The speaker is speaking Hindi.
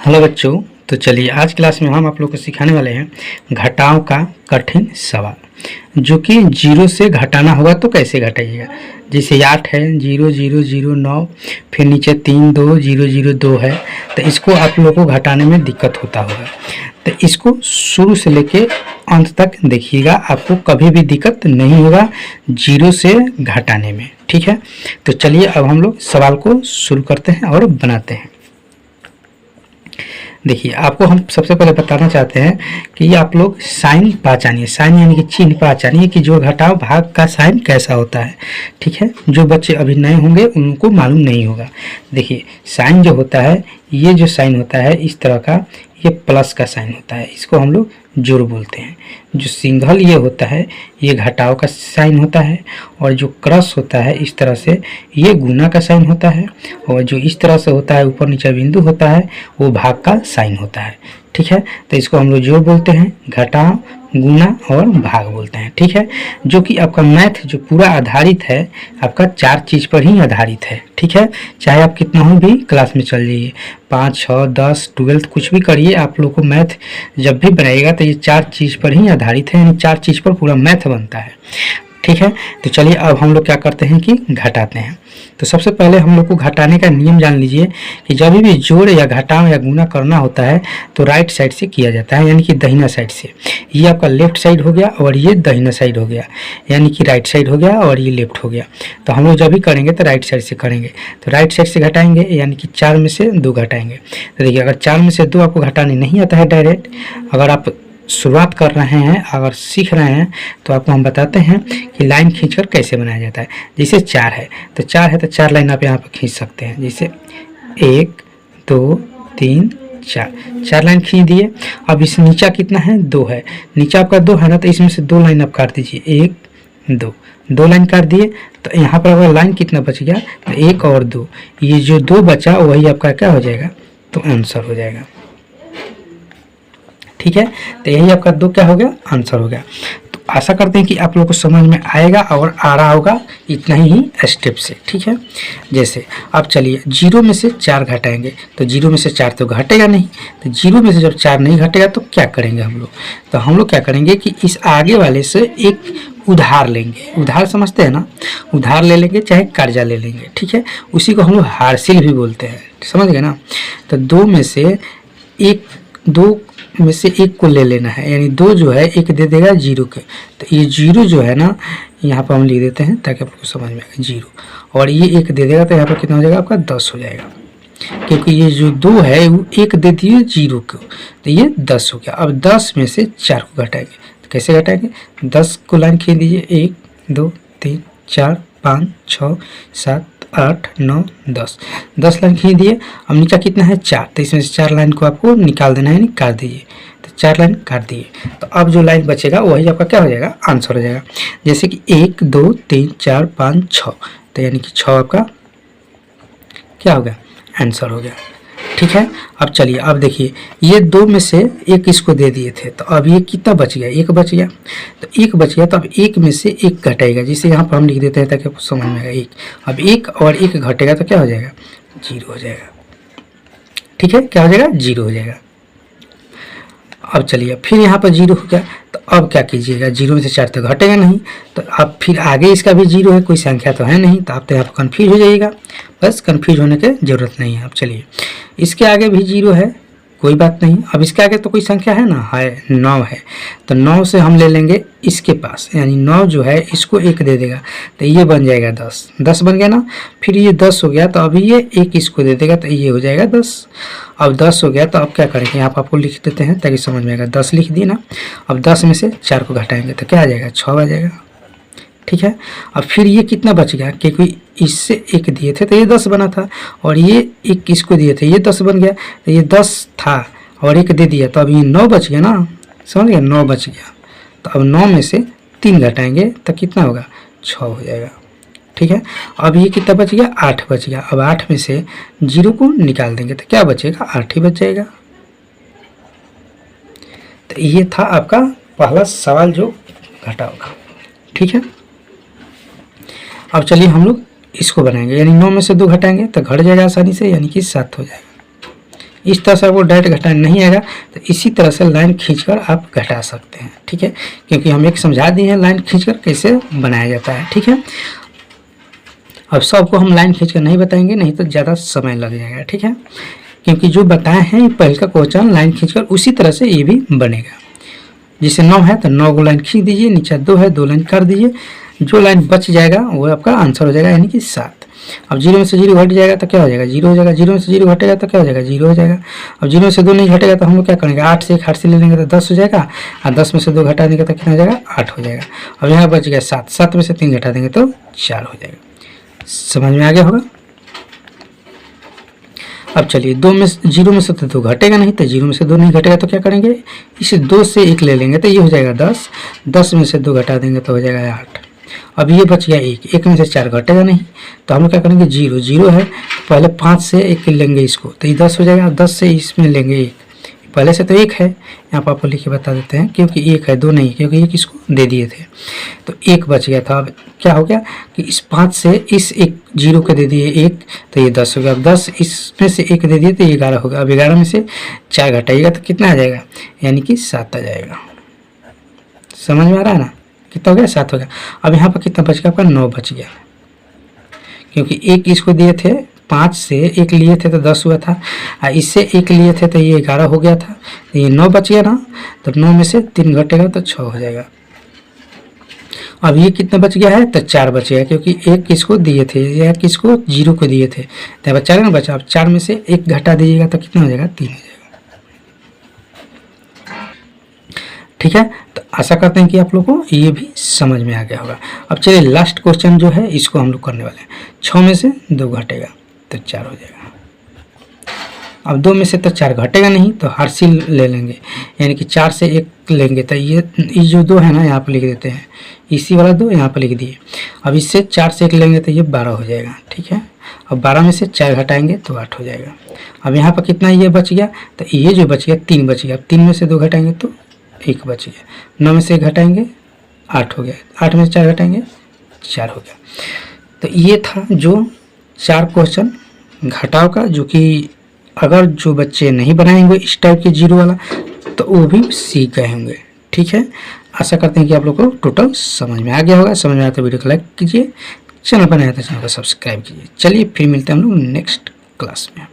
हेलो बच्चों। तो चलिए आज क्लास में हम आप लोग को सिखाने वाले हैं घटाव का कठिन सवाल, जो कि जीरो से घटाना होगा। तो कैसे घटाइएगा, जैसे 8 है 0 0 0 9, फिर नीचे 3 2 0 0 2 है। तो इसको आप लोगों को घटाने में दिक्कत होता होगा, तो इसको शुरू से लेके अंत तक देखिएगा, आपको कभी भी दिक्कत नहीं होगा जीरो से घटाने में। ठीक है, तो चलिए अब हम लोग सवाल को शुरू करते हैं और बनाते हैं। देखिए, आपको हम सबसे पहले बताना चाहते हैं कि आप लोग साइन पहचानिए। साइन यानी कि चिन्ह पहचानिए कि जोड़ घटाव भाग का साइन कैसा होता है। ठीक है, जो बच्चे अभी नए होंगे उनको मालूम नहीं होगा। देखिए, साइन जो होता है, ये जो साइन होता है इस तरह का, ये प्लस का साइन होता है, इसको हम लोग जोड़ बोलते हैं। जो सिंगल ये होता है, ये घटाव का साइन होता है। और जो क्रॉस होता है इस तरह से, ये गुना का साइन होता है। और जो इस तरह से होता है, ऊपर नीचे बिंदु होता है, वो भाग का साइन होता है। ठीक है, तो इसको हम लोग जोड़ बोलते हैं, घटाव, गुना और भाग बोलते हैं। ठीक है, जो कि आपका मैथ जो पूरा आधारित है आपका 4 चीज़ पर ही आधारित है। ठीक है, चाहे आप कितना हो भी क्लास में चल जाइए, 5 6 10 12 कुछ भी करिए, आप लोग को मैथ जब भी बनाइएगा तो ये 4 चीज़ पर ही आधारित है, यानी 4 चीज़ पर पूरा मैथ बनता है। ठीक है, तो चलिए अब हम लोग क्या करते हैं कि घटाते हैं। तो सबसे पहले हम लोग को घटाने का नियम जान लीजिए कि जब भी जोड़ या घटाव या गुना करना होता है तो राइट साइड से किया जाता है, यानी कि दाहिना साइड से। ये आपका लेफ्ट साइड हो गया और ये दाहिना साइड हो गया, यानी कि राइट साइड हो गया और ये लेफ्ट हो गया। तो हम लोग जब भी करेंगे तो राइट साइड से करेंगे, तो राइट साइड से घटाएंगे, यानी कि 4 में से 2 घटाएंगे। तो देखिए, अगर 4 में से 2 आपको घटाने नहीं आता है डायरेक्ट, अगर आप शुरुआत कर रहे हैं, अगर सीख रहे हैं, तो आपको हम बताते हैं कि लाइन खींचकर कैसे बनाया जाता है। जैसे 4 है तो 4 है तो 4 लाइन आप यहाँ पर खींच सकते हैं। जैसे 1 2 3 4 लाइन खींच दिए। अब इस नीचा कितना है, 2 है, नीचा आपका 2 है ना, तो इसमें से 2 लाइन आप काट दीजिए, 1 2 लाइन काट दिए। तो यहाँ पर अगर लाइन कितना बच गया, तो 1 और 2, ये जो 2 बचा वही आपका क्या हो जाएगा, तो आंसर हो जाएगा। ठीक है, तो यही आपका 2 क्या हो गया, आंसर हो गया। तो आशा करते हैं कि आप लोगों को समझ में आएगा और आ रहा होगा इतना ही स्टेप से। ठीक है, जैसे आप चलिए 0 में से 4 घटाएंगे, तो 0 में से 4 तो घटेगा नहीं, तो 0 में से जब 4 नहीं घटेगा तो क्या करेंगे हम लोग, तो हम लोग क्या करेंगे कि इस आगे वाले से एक उधार लेंगे। उधार समझते हैं ना, उधार ले लेंगे चाहे कर्जा ले लेंगे। ठीक है, उसी को हम लोग हारसिल भी बोलते हैं, समझ गए ना। तो 2 में से 1 को ले लेना है, यानी 2 जो है 1 दे देगा 0 के, तो ये 0 जो है ना यहाँ पर हम लिख देते हैं ताकि आपको समझ में आए 0, और ये 1 दे देगा तो यहाँ पर कितना हो जाएगा आपका 10 हो जाएगा, क्योंकि ये जो 2 है वो 1 दे दिए 0 को, तो ये 10 हो गया। अब 10 में से 4 को घटाएंगे, तो कैसे घटाएंगे, 10 को लाइन खींच दीजिए, 1 2 3 4 5 6 7 8 9 10 लाइन खींच दिए। अब नीचा कितना है 4, तो इसमें से 4 लाइन को आपको निकाल देना है, यानी काट दीजिए, तो 4 लाइन काट दिए। तो अब जो लाइन बचेगा वही आपका क्या हो जाएगा, आंसर हो जाएगा। जैसे कि 1 2 3 4 5 6, तो यानी कि 6 आपका क्या हो गया, आंसर हो गया। ठीक है, अब चलिए अब देखिए, ये 2 में से 1 इसको दे दिए थे, तो अब ये कितना बच गया, 1 बच गया। तो 1 बच गया, तो अब 1 में से 1 घटेगा, जिसे यहाँ पर हम लिख देते हैं ताकि आपको समझ में आएगा 1। अब 1 और 1 घटेगा तो क्या हो जाएगा, 0 हो जाएगा। ठीक है, क्या हो जाएगा, 0 हो जाएगा। अब चलिए फिर यहाँ पर 0 हो गया, तो अब क्या कीजिएगा, 0 में से 4 तो घटेगा नहीं, तो अब फिर आगे इसका भी 0 है, कोई संख्या तो है नहीं, तो आप तो यहाँ पर कन्फ्यूज हो जाइएगा। बस कन्फ्यूज होने की ज़रूरत नहीं है। अब चलिए इसके आगे भी 0 है, कोई बात नहीं। अब इसके आगे तो कोई संख्या है ना, है 9 है, तो 9 से हम ले लेंगे इसके पास, यानी 9 जो है इसको 1 दे देगा, तो ये बन जाएगा 10 बन गया ना। फिर ये 10 हो गया, तो अभी ये 1 इसको दे देगा, तो ये हो जाएगा 10। अब 10 हो गया, तो अब क्या करेंगे, यहाँ पर आपको लिख देते हैं ताकि समझ में आएगा। 10 लिख दिए ना। अब 10 में से 4 को घटाएंगे तो क्या आ जाएगा, 6 आ जाएगा। ठीक है, अब फिर ये कितना बच गया, क्योंकि इससे 1 दिए थे तो ये 10 बना था, और ये 1 इसको दिए थे, ये 10 बन गया, तो ये 10 था और 1 दे दिया, तो अब ये 9 बच गया ना, समझ गया, 9 बच गया। तो अब 9 में से 3 घटाएंगे तो कितना होगा, 6 हो जाएगा। ठीक है, अब ये कितना बच गया, 8 बच गया। अब 8 में से 0 को निकाल देंगे तो क्या बचेगा, 8 ही बच जाएगा। तो ये था आपका पहला सवाल जो घटाव का। ठीक है, अब चलिए हम लोग इसको बनाएंगे, यानी 9 में से 2 घटाएंगे तो घट जाएगा आसानी से, यानी कि 7 हो जाएगा। इस तरह से आपको डायरेक्ट घटाना नहीं आएगा तो इसी तरह से लाइन खींचकर आप घटा सकते हैं, ठीक है, क्योंकि हम एक समझा दिए हैं लाइन खींचकर कैसे बनाया जाता है, ठीक है। अब सबको हम लाइन खींचकर नहीं बताएंगे, नहीं तो ज़्यादा समय लग जाएगा, ठीक है, क्योंकि जो बताए हैं पहले का क्वेश्चन लाइन खींचकर उसी तरह से ये भी बनेगा। जैसे 9 है तो 9 को लाइन खींच दीजिए, नीचे 2 है 2 लाइन कर दीजिए, जो लाइन बच जाएगा वो आपका आंसर हो जाएगा, यानी कि 7। अब 0 में से 0 घट जाएगा तो क्या हो जाएगा, 0 हो जाएगा। 0 में से 0 घटेगा तो क्या हो जाएगा, 0 हो जाएगा। अब 0 में से 2 नहीं घटेगा तो हम लोग क्या करेंगे, 8 से 1 हाथ से ले लेंगे तो 10 हो जाएगा, और 10 में से 2 घटा देंगे तो कितना हो जाएगा, 8 हो जाएगा। अब यहाँ बच गया 7, 7 में से 3 घटा देंगे तो 4 हो जाएगा। समझ में आ गया होगा। अब चलिए 2 में 0 में से तो 2 घटेगा नहीं, तो 0 में से 2 नहीं घटेगा तो क्या करेंगे, इसे 2 से 1 ले लेंगे तो ये हो जाएगा 10, 10 में से 2 घटा देंगे तो हो जाएगा 8। अब ये बच गया 1, 1 में से 4 घटेगा नहीं, तो हम लोग क्या करेंगे, 0 0 है तो पहले 5 से 1 लेंगे इसको तो ये 10 हो जाएगा, 10 से इसमें लेंगे 1, पहले से तो 1 है, यहाँ पर आपको लिख के बता देते हैं, क्योंकि 1 है 2 नहीं, क्योंकि 1 इसको दे दिए थे तो 1 बच गया था। अब क्या हो गया कि इस 5 से इस 1 0 को दे दिए 1 तो ये 10 हो गया। अब 10 इसमें से 1 दे दिए तो ये 11 होगा। अब 11 में से 4 घटाइएगा तो कितना आ जाएगा, यानी कि 7 आ जाएगा। समझ में आ रहा है ना, कितना हो गया, 7 हो गया। अब यहाँ पर कितना बच गया आपका, 9 बच गया, क्योंकि 1 इसको दिए थे, 5 से 1 लिए थे तो 10 हुआ था, और इससे 1 लिए थे तो ये 11 हो गया था, तो ये 9 बच गया ना, तो 9 में से 3 घटेगा तो 6 हो जाएगा। अब ये कितना बच गया है, तो 4 बच गया, क्योंकि 1 किसको दिए थे, या किसको 0 को दिए थे, तो यहाँ पर 4 ना बचा। अब 4 में से 1 घटा दीजिएगा तो कितना हो जाएगा, 3 हो जाएगा, ठीक है। तो आशा करते हैं कि आप लोगों को ये भी समझ में आ गया होगा। अब चलिए लास्ट क्वेश्चन जो है इसको हम लोग करने वाले हैं। 6 में से 2 घटेगा तो 4 हो जाएगा। अब 2 में से तो 4 घटेगा नहीं, तो हर्षी ले लेंगे, यानी कि 4 से 1 लेंगे तो ये जो 2 है ना यहाँ पर लिख देते हैं, इसी वाला 2 यहाँ पर लिख दिए। अब इससे 4 से 1 लेंगे तो ये 12 हो जाएगा, ठीक है। अब 12 में से 4 घटाएंगे तो 8 हो जाएगा। अब यहाँ पर कितना ये बच गया, तो ये जो बच गया 3 बच गया। अब 3 में से 2 घटाएंगे तो 1 बच गया। 9 में से 1 घटाएंगे 8 हो गया, 8 में से 4 घटाएंगे 4 हो गया। तो ये था जो 4 क्वेश्चन घटाव का, जो कि अगर जो बच्चे नहीं बनाएंगे इस टाइप के 0 वाला तो वो भी सीख गए होंगे, ठीक है। आशा करते हैं कि आप लोग को टोटल समझ में आ गया होगा। समझ में आया तो वीडियो को लाइक कीजिए, चैनल पर नया तो चैनल को सब्सक्राइब कीजिए। चलिए फिर मिलते हैं हम लोग नेक्स्ट क्लास में।